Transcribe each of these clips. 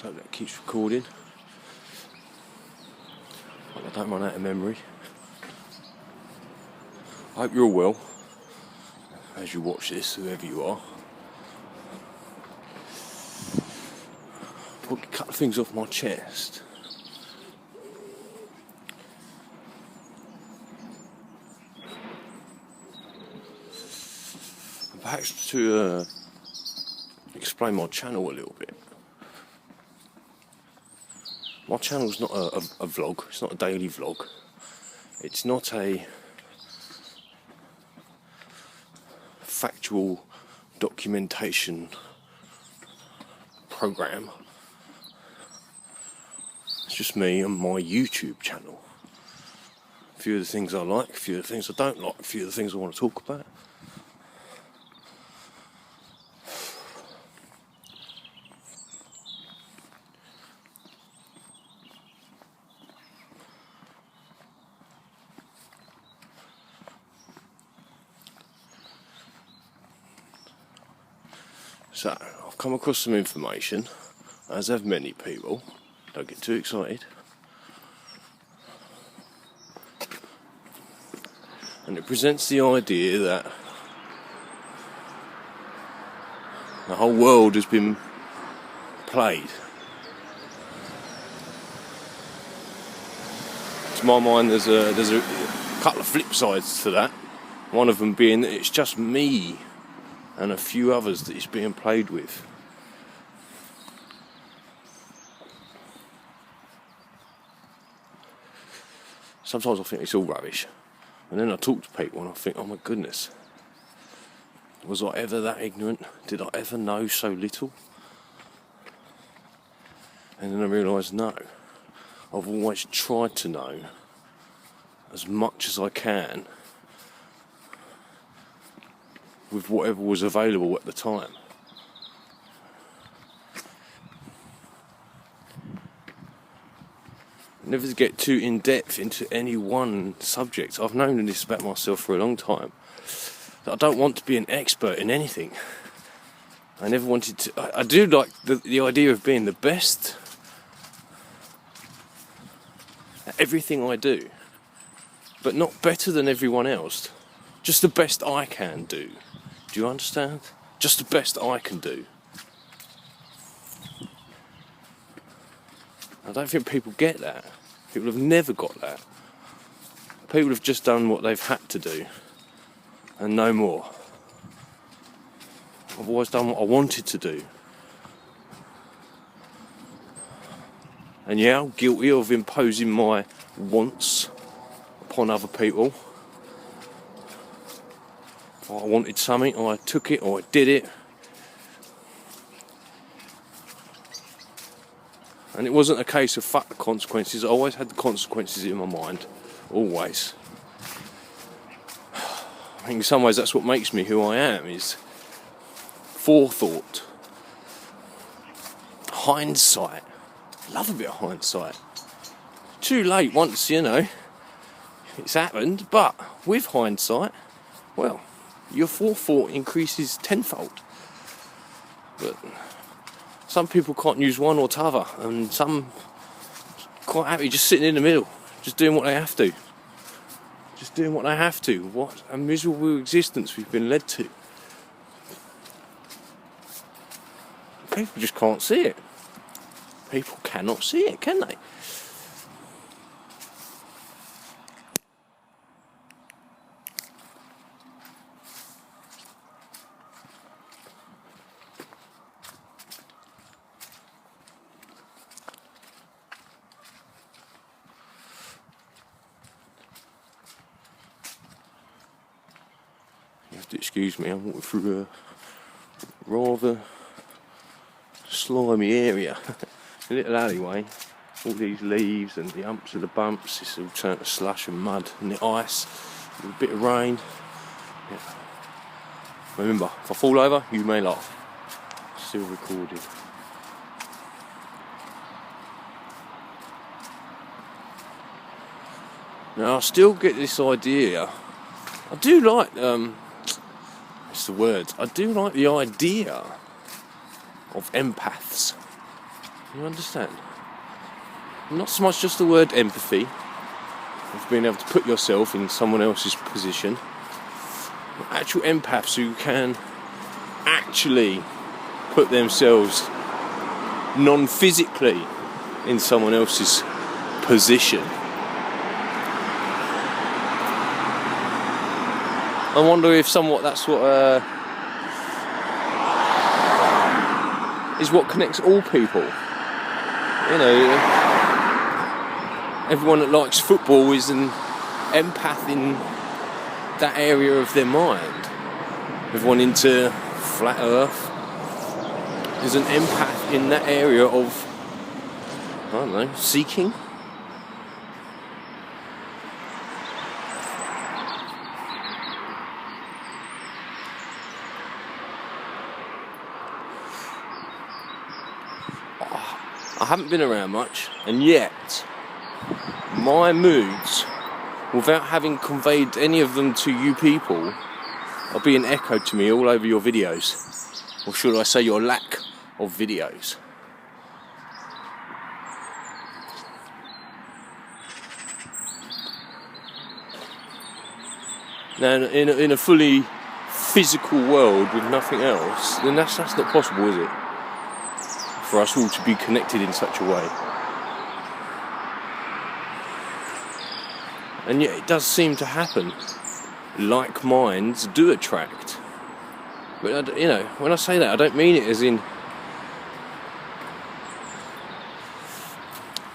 So that keeps recording. I don't run out of memory. I hope you're all well as you watch this, whoever you are. Put a couple of things off my chest. Perhaps to explain my channel a little bit. My channel's not a vlog, it's not a daily vlog. It's not a factual documentation program. It's just me and my YouTube channel. A few of the things I like, a few of the things I don't like, a few of the things I want to talk about. So, I've come across some information, as have many people. Don't get too excited. And it presents the idea that the whole world has been played. To my mind, there's a couple of flip sides to that. One of them being that it's just me and a few others that it's being played with. Sometimes I think it's all rubbish, and then I talk to people and I think, oh my goodness, was I ever that ignorant? Did I ever know so little? And then I realise, no, I've always tried to know as much as I can with whatever was available at the time. Never to get too in depth into any one subject. I've known this about myself for a long time. That I don't want to be an expert in anything. I never wanted to. I do like the idea of being the best at everything I do, but not better than everyone else. Just the best I can do. Do you understand? Just the best I can do. I don't think people get that. People have never got that. People have just done what they've had to do, and no more. I've always done what I wanted to do. And yeah, I'm guilty of imposing my wants upon other people. If I wanted something, I took it or I did it. And it wasn't a case of fuck the consequences. I always had the consequences in my mind. Always. I think in some ways that's what makes me who I am, is forethought. Hindsight. I love a bit of hindsight. Too late once, it's happened, but with hindsight, well, your forethought increases tenfold. But some people can't use one or t'other, and some quite happy just sitting in the middle, just doing what they have to. Just doing what they have to. What a miserable existence we've been led to. People just can't see it. People cannot see it, can they? You have to excuse me, I'm walking through a rather slimy area. A little alleyway. All these leaves and the humps of the bumps, it's all turned to slush and mud and the ice, and a bit of rain. Yeah. Remember, if I fall over, you may laugh. Still recorded. Now I still get this idea. I do like it's the words. I do like the idea of empaths. You understand? Not so much just the word empathy, of being able to put yourself in someone else's position. Actual empaths who can actually put themselves non-physically in someone else's position. I wonder if somewhat that's what is what connects all people. You know, everyone that likes football is an empath in that area of their mind. Everyone into flat earth is an empath in that area of, I don't know, seeking. I haven't been around much, and yet my moods, without having conveyed any of them to you people, are being echoed to me all over your videos, or should I say your lack of videos. Now, in a fully physical world with nothing else, then that's not possible, is it? For us all to be connected in such a way. And yet it does seem to happen. Like minds do attract. But, you know, when I say that, I don't mean it as in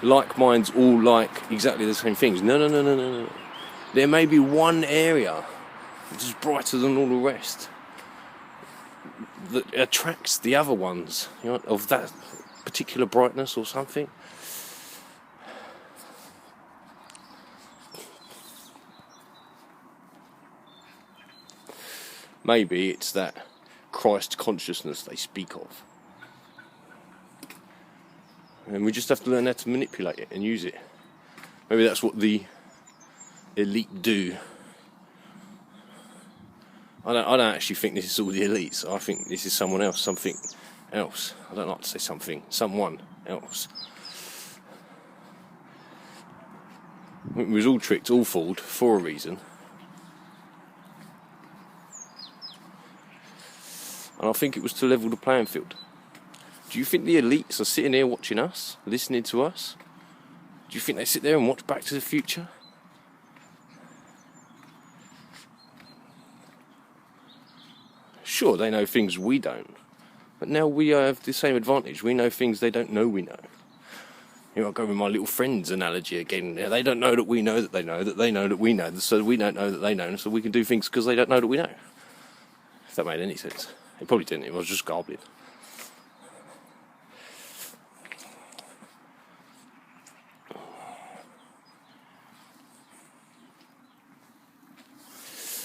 like minds all like exactly the same things. No. There may be one area which is brighter than all the rest that attracts the other ones, you know, of that particular brightness or something. Maybe it's that Christ consciousness they speak of. And we just have to learn how to manipulate it and use it. Maybe that's what the elite do. I don't actually think this is all the elites. I think this is someone else, something else. I don't like to say something, someone else. We was all tricked, all fooled, for a reason. And I think it was to level the playing field. Do you think the elites are sitting here watching us, listening to us? Do you think they sit there and watch Back to the Future? Sure, they know things we don't. But now we have the same advantage. We know things they don't know we know. You know, I'll go with my little friends analogy again. They don't know that we know that they know that we know, so we don't know that they know, so we can do things because they don't know that we know. If that made any sense. It probably didn't, it was just garbling.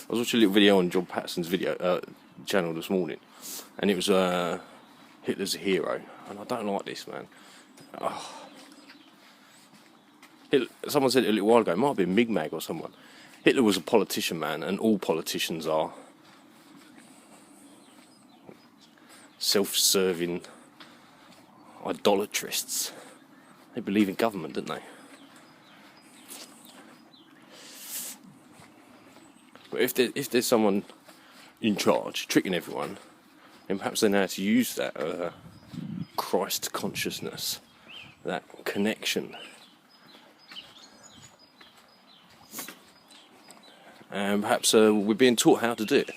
I was watching a little video on John Patterson's channel this morning, and it was Hitler's a hero, and I don't like this, man. Someone said it a little while ago, it might have been Migmag or someone. Hitler was a politician, man, and all politicians are self-serving idolatrists. They believe in government, don't they? But if there's someone in charge tricking everyone, then perhaps they know how to use that Christ consciousness, that connection. And perhaps we're being taught how to do it.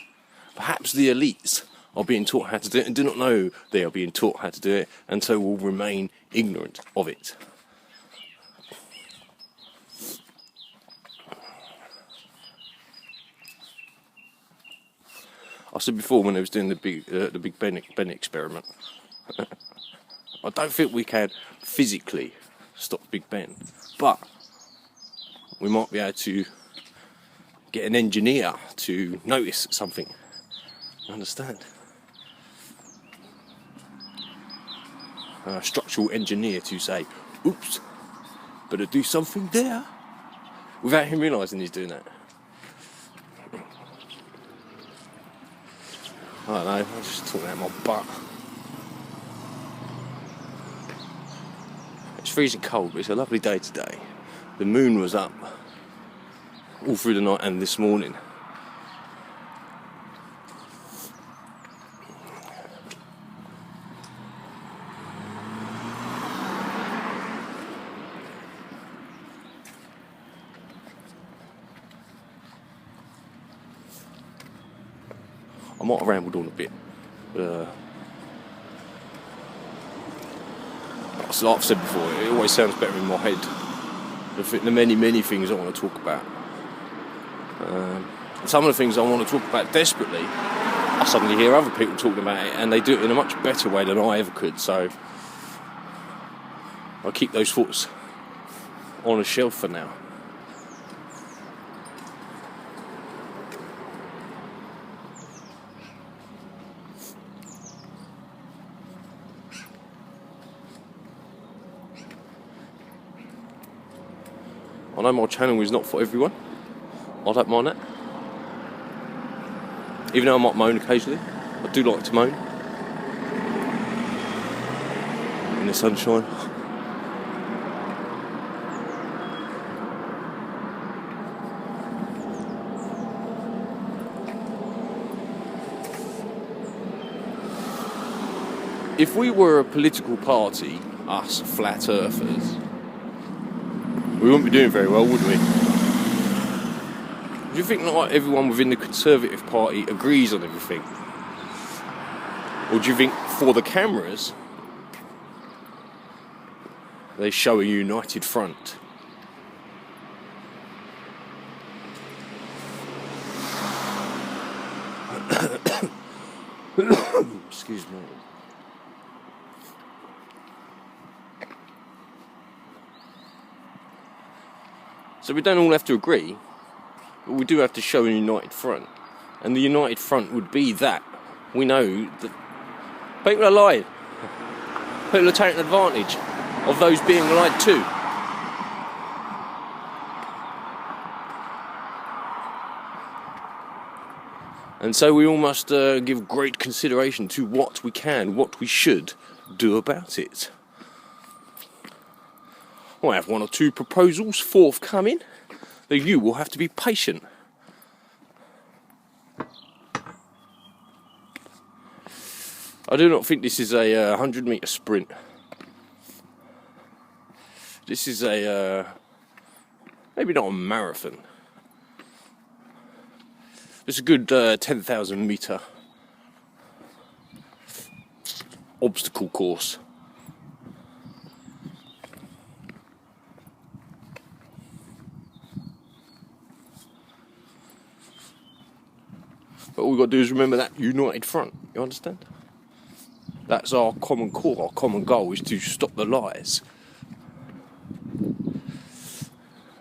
Perhaps the elites are being taught how to do it and do not know they are being taught how to do it, and so will remain ignorant of it. I said before when I was doing the Big Ben experiment, I don't think we can physically stop Big Ben, but we might be able to get an engineer to notice something. Understand? A structural engineer to say, "Oops, better do something there," without him realising he's doing that. I don't know, I'm just talking out my butt. freezing cold, but it's a lovely day today. The moon was up all through the night and this morning. I might have rambled on a bit. Like I've said before, it always sounds better in my head. The many things I want to talk about. And some of the things I want to talk about desperately, I suddenly hear other people talking about it, and they do it in a much better way than I ever could. So I keep those thoughts on a shelf for now. I know my channel is not for everyone. I don't mind that. Even though I might moan occasionally, I do like to moan. In the sunshine. If we were a political party, us flat earthers, we wouldn't be doing very well, would we? Do you think like everyone within the Conservative Party agrees on everything? Or do you think for the cameras they show a united front? Excuse me. So we don't all have to agree, but we do have to show a united front. And the united front would be that we know that people are lying. People are taking advantage of those being lied to. And so we all must give great consideration to what we can, what we should do about it. I have one or two proposals forthcoming, though you will have to be patient. I do not think this is a 100-metre sprint. This is a, maybe not a marathon. It's a good 10,000 metre obstacle course. But all we've got to do is remember that united front, you understand? That's our common core, our common goal is to stop the lies.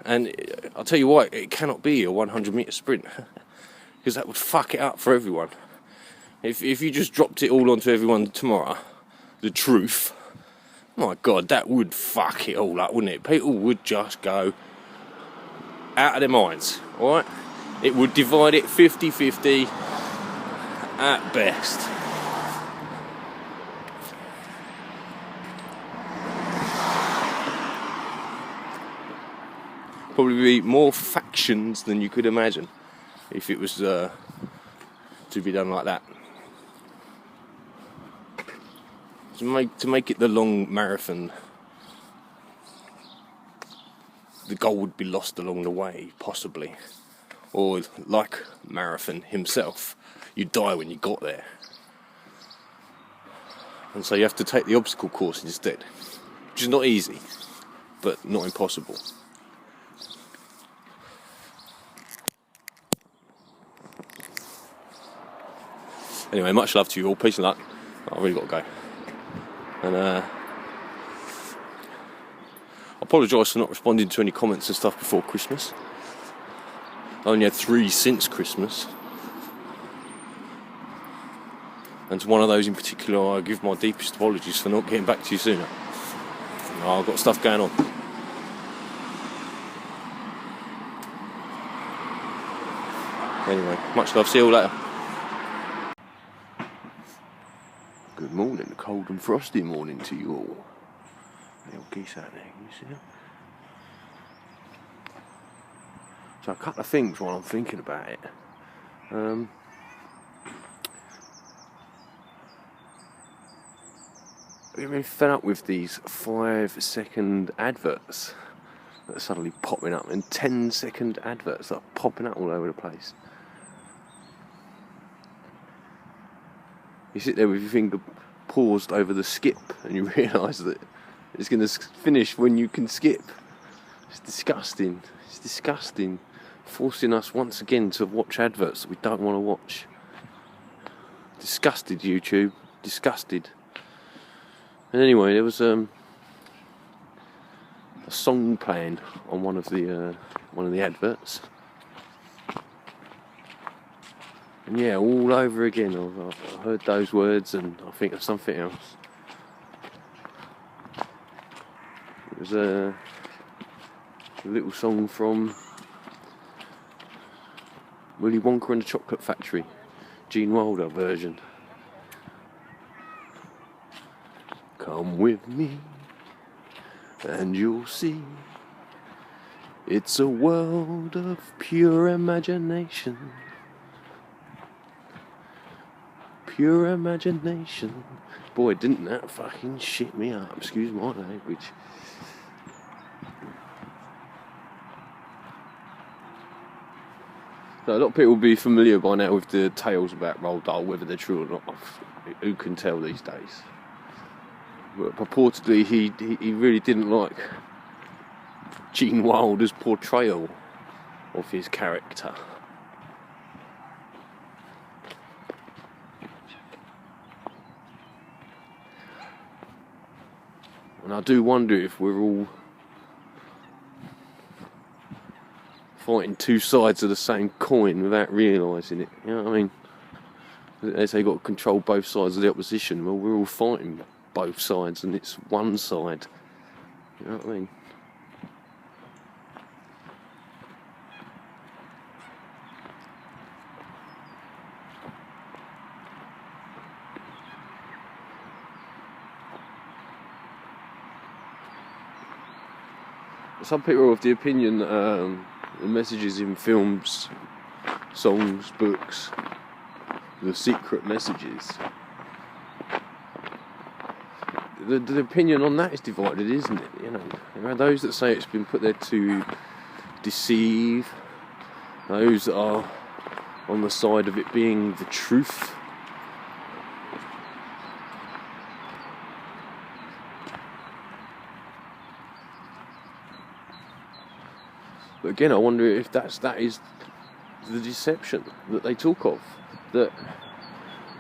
And I'll tell you what, it cannot be a 100-metre sprint, because that would fuck it up for everyone. If you just dropped it all onto everyone tomorrow, the truth, my God, that would fuck it all up, wouldn't it? People would just go out of their minds, alright? It would divide it 50-50 at best. Probably be more factions than you could imagine if it was to be done like that. To make it the long marathon, the goal would be lost along the way, possibly. Or like Marathon himself, you die when you got there. And so you have to take the obstacle course instead, which is not easy, but not impossible. Anyway, much love to you all, peace and luck. I've really got to go. And I apologise for not responding to any comments and stuff before Christmas. I only had 3 since Christmas. And to one of those in particular, I give my deepest apologies for not getting back to you sooner. I've got stuff going on. Anyway, much love, see you all later. Good morning, a cold and frosty morning to you all. Little geese out there, can you see them? So a couple of things while I'm thinking about it. I'm really fed up with these 5-second adverts that are suddenly popping up, and 10-second adverts that are popping up all over the place. You sit there with your finger paused over the skip and you realise that it's going to finish when you can skip. It's disgusting. It's disgusting. Forcing us once again to watch adverts that we don't want to watch. Disgusted, YouTube. Disgusted. And anyway, there was a song playing on one of the adverts. And yeah, all over again, I've heard those words and I think of something else. It was a little song from Willy Wonka and the Chocolate Factory, Gene Wilder version. Come with me and you'll see it's a world of pure imagination. Pure imagination. Boy, didn't that fucking shit me up, excuse my language. So a lot of people will be familiar by now with the tales about Roald Dahl, whether they're true or not. Who can tell these days? But purportedly he really didn't like Gene Wilder's portrayal of his character. And I do wonder if we're all fighting two sides of the same coin without realising it. You know what I mean? They say you've got to control both sides of the opposition. Well, we're all fighting both sides and it's one side. You know what I mean? Some people are of the opinion that the messages in films, songs, books, the secret messages, the opinion on that is divided, isn't it? You know, there are those that say it's been put there to deceive, those that are on the side of it being the truth. But again, I wonder if that is the deception that they talk of. That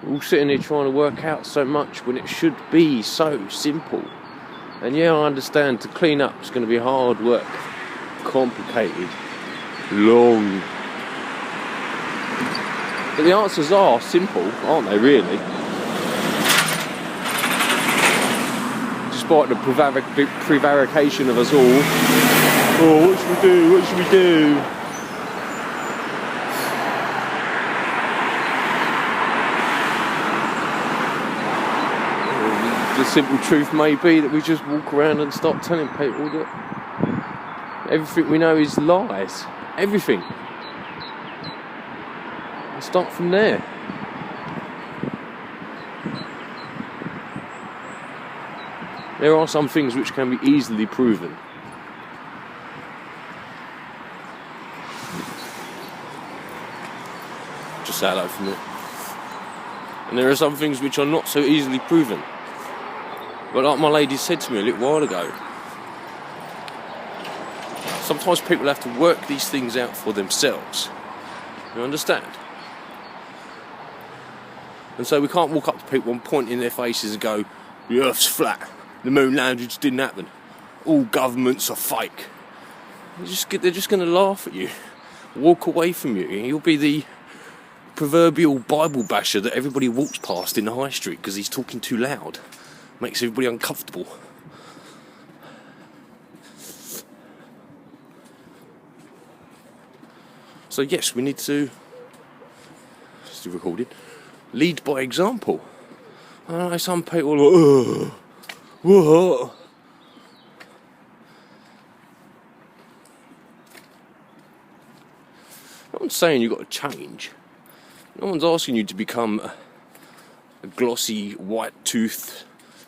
we're all sitting here trying to work out so much when it should be so simple. And yeah, I understand to clean up is going to be hard work, complicated, long. But the answers are simple, aren't they, really? Despite the prevarication of us all. Oh, what should we do? What should we do? The simple truth may be that we just walk around and start telling people that everything we know is lies. Everything. And start from there. There are some things which can be easily proven. Just say hello from it. And there are some things which are not so easily proven. But like my lady said to me a little while ago, sometimes people have to work these things out for themselves. You understand? And so we can't walk up to people and point in their faces and go, the Earth's flat, the moon landing just didn't happen, all governments are fake. They're just going to laugh at you, walk away from you, and you'll be the proverbial Bible basher that everybody walks past in the high street because he's talking too loud. Makes everybody uncomfortable. So yes, we need to, still recording, lead by example. I know some people are like, what? one's saying you've got to change. No one's asking you to become a glossy, white-toothed,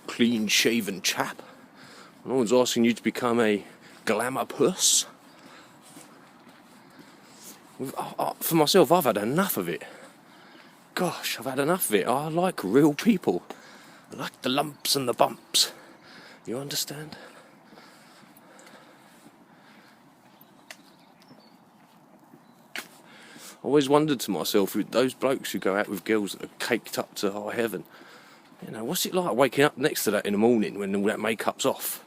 clean-shaven chap. No one's asking you to become a glamour puss. For myself, I've had enough of it. Gosh, I've had enough of it. I like real people. I like the lumps and the bumps. You understand? I always wondered to myself, with those blokes who go out with girls that are caked up to high heaven, what's it like waking up next to that in the morning when all that makeup's off?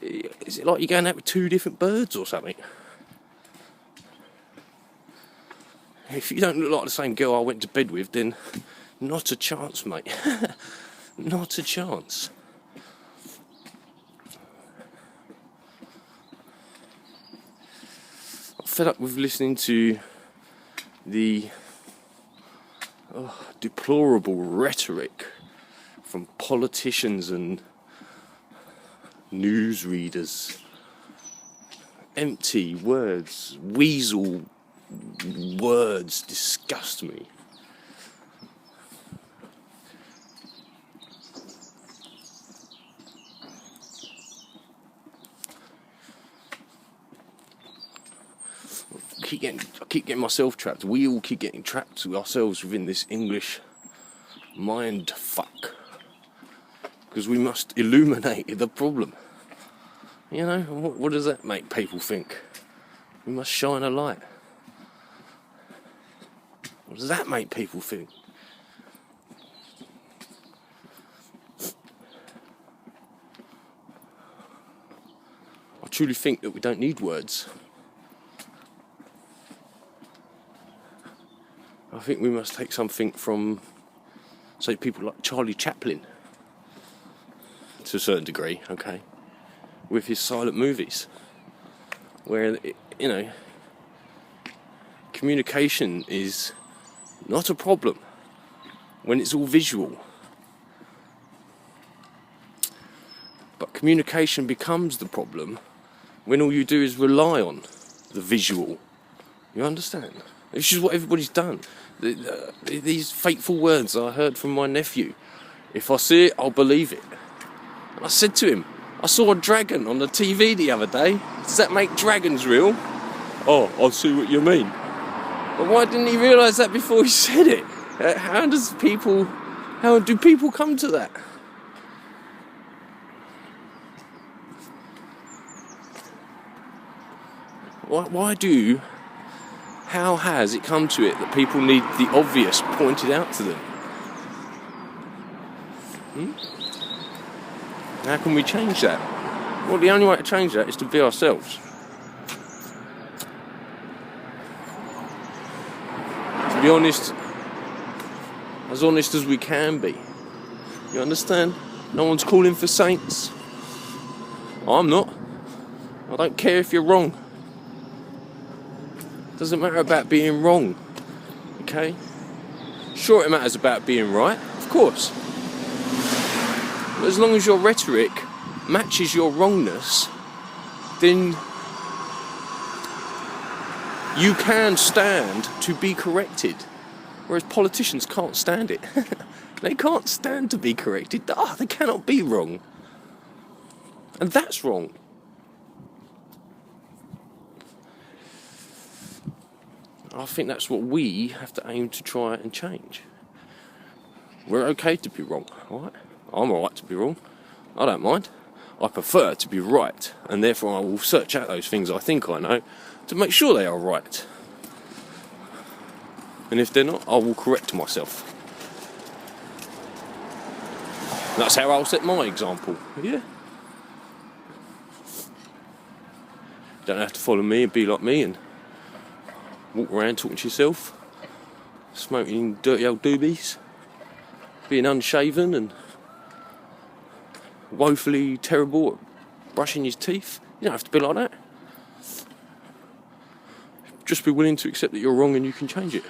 Is it like you're going out with two different birds or something? If you don't look like the same girl I went to bed with, then not a chance, mate. Not a chance. I'm fed up with listening to the deplorable rhetoric from politicians and newsreaders. Empty words, weasel words disgust me. I keep getting myself trapped. We all keep getting trapped ourselves within this English mind fuck. Because we must illuminate the problem. What does that make people think? We must shine a light. What does that make people think? I truly think that we don't need words. I think we must take something from, say, people like Charlie Chaplin, to a certain degree, okay, with his silent movies, where, communication is not a problem when it's all visual. But communication becomes the problem when all you do is rely on the visual. You understand? This is what everybody's done. These fateful words I heard from my nephew. If I see it, I'll believe it. And I said to him, I saw a dragon on the TV the other day. Does that make dragons real? Oh, I see what you mean. But why didn't he realise that before he said it? How do people come to that? How has it come to it that people need the obvious pointed out to them? How can we change that? Well, the only way to change that is to be ourselves. To be honest as we can be. You understand? No one's calling for saints. I'm not. I don't care if you're wrong. Doesn't matter about being wrong, okay? Sure, it matters about being right, of course. But as long as your rhetoric matches your wrongness, then you can stand to be corrected. Whereas politicians can't stand it. They can't stand to be corrected. They cannot be wrong. And that's wrong. I think that's what we have to aim to try and change. We're okay to be wrong, alright? I'm alright to be wrong. I don't mind. I prefer to be right, and therefore I will search out those things I think I know to make sure they are right. And if they're not, I will correct myself. That's how I'll set my example, yeah? You don't have to follow me and be like me and walk around talking to yourself, smoking dirty old doobies, being unshaven and woefully terrible at brushing his teeth. You don't have to be like that. Just be willing to accept that you're wrong and you can change it.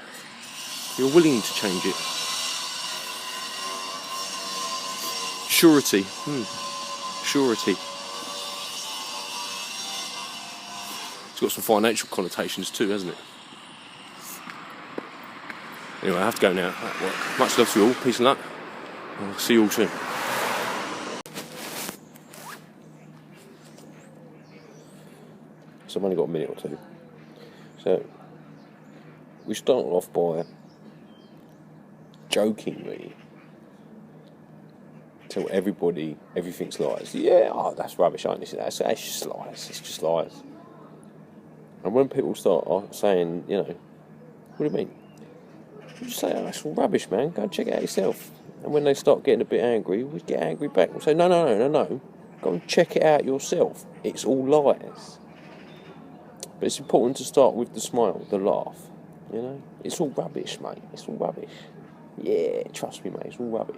You're willing to change it. Surety. Surety. It's got some financial connotations too, hasn't it? Anyway, I have to go now. Much love to you all. Peace and luck. I'll see you all soon. So I've only got a minute or two. So we start off by jokingly tell everybody everything's lies. Yeah, that's rubbish, ain't it? That's just lies. It's just lies. And when people start saying, what do you mean? You just say, that's all rubbish, man. Go and check it out yourself. And when they start getting a bit angry, we get angry back. We say, no. Go and check it out yourself. It's all lies. But it's important to start with the smile, the laugh. It's all rubbish, mate. It's all rubbish. Yeah, trust me, mate. It's all rubbish.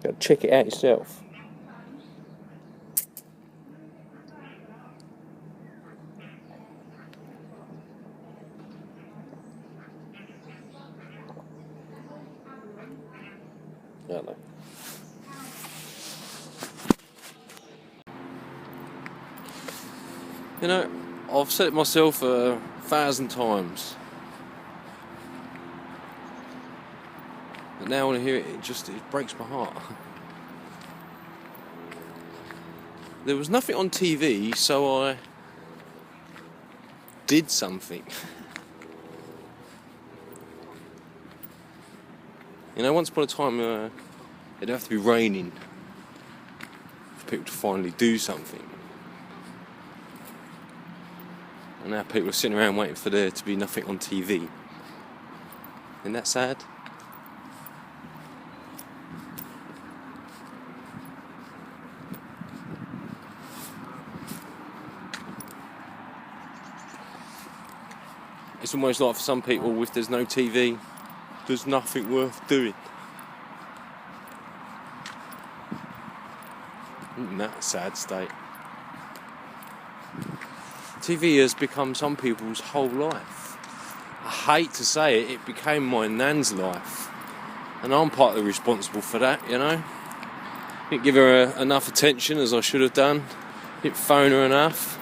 Go check it out yourself. I don't know. I've said it myself 1,000 times. But now when I hear it, it breaks my heart. There was nothing on TV, so I did something. Once upon a time, it'd have to be raining for people to finally do something. And now people are sitting around waiting for there to be nothing on TV. Isn't that sad? It's almost like for some people, if there's no TV, there's nothing worth doing. Isn't that a sad state? TV has become some people's whole life. I hate to say it, it became my nan's life. And I'm partly responsible for that, Didn't give her enough attention as I should have done. Didn't phone her enough.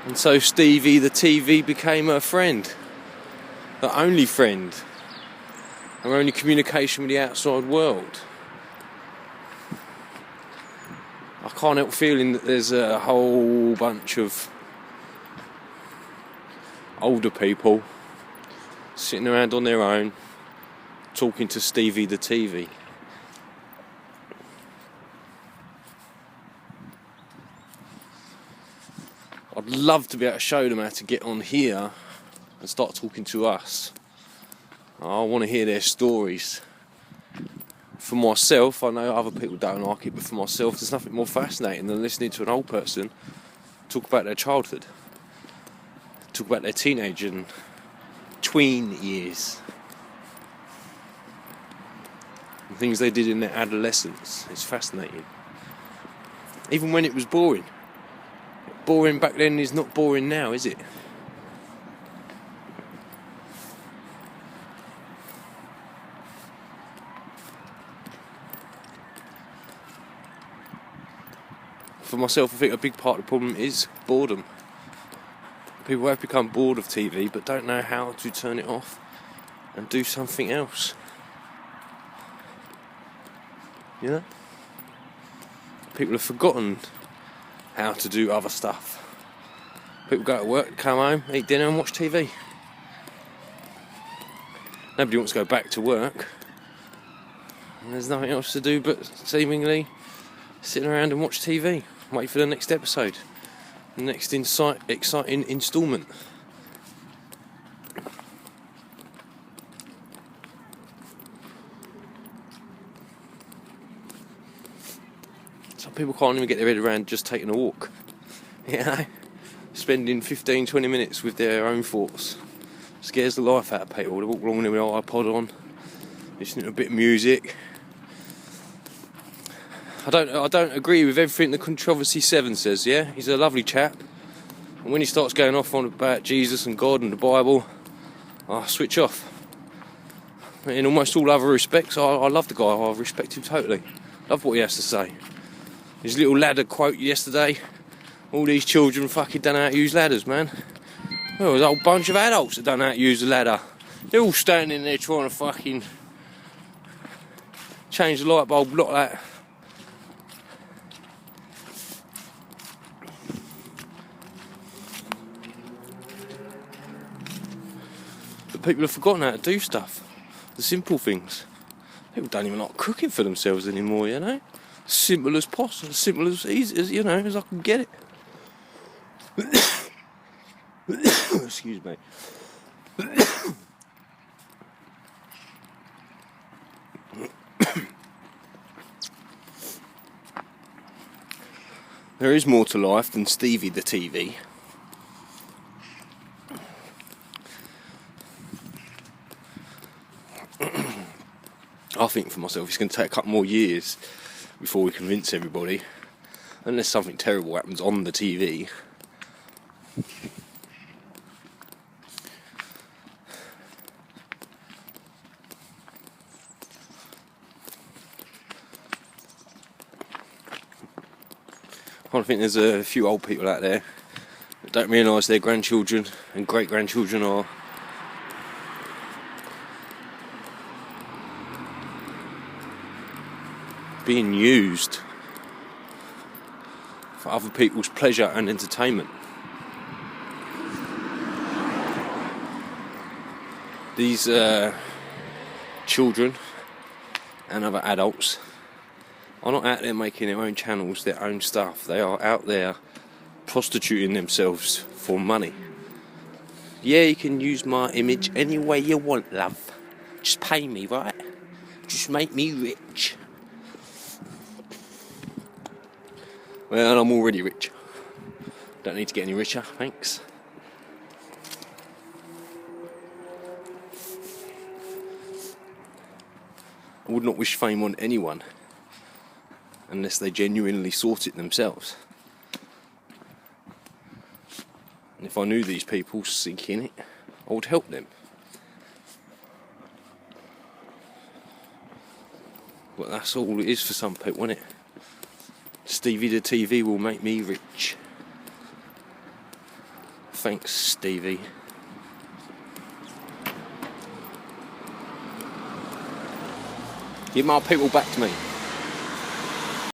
And so Stevie, the TV, became her friend. Her only friend. Her only communication with the outside world. I can't help feeling that there's a whole bunch of older people sitting around on their own talking to Stevie the TV. I'd love to be able to show them how to get on here and start talking to us. I want to hear their stories. For myself, I know other people don't like it, but for myself, there's nothing more fascinating than listening to an old person talk about their childhood, talk about their teenage and tween years, and things they did in their adolescence. It's fascinating. Even when it was boring. Boring back then is not boring now, is it? For myself, I think a big part of the problem is boredom. People have become bored of TV but don't know how to turn it off and do something else. People have forgotten how to do other stuff. People go to work, come home, eat dinner and watch TV. Nobody wants to go back to work. And there's nothing else to do but seemingly sitting around and watch TV. Wait for the next episode. The next exciting instalment. Some people can't even get their head around just taking a walk. Spending 15-20 minutes with their own thoughts. Scares the life out of people. They walk along with their iPod on, listening to a bit of music. I don't agree with everything the Controversy 7 says, yeah? He's a lovely chap. And when he starts going off on about Jesus and God and the Bible, I switch off. In almost all other respects, I love the guy. I respect him totally. Love what he has to say. His little ladder quote yesterday. All these children fucking don't know how to use ladders, man. Well, there's a whole bunch of adults that don't know how to use a ladder. They're all standing there trying to fucking change the light bulb like that. But people have forgotten how to do stuff. The simple things. People don't even like cooking for themselves anymore, you know? Simple as possible, as simple as easy as, you know, as I can get it. Excuse me. There is more to life than Stevie the TV. I think for myself it's going to take a couple more years before we convince everybody, unless something terrible happens on the TV. I think there's a few old people out there that don't realise their grandchildren and great-grandchildren are being used for other people's pleasure and entertainment. These children and other adults are not out there making their own channels, their own stuff. They are out there prostituting themselves for money. Yeah, you can use my image any way you want, love. Just pay me, right? Just make me rich. Well, I'm already rich. Don't need to get any richer, thanks. I would not wish fame on anyone unless they genuinely sought it themselves. And if I knew these people seeking it, I would help them. But that's all it is for some people, isn't it? Stevie the TV will make me rich. Thanks, Stevie. Give my people back to me.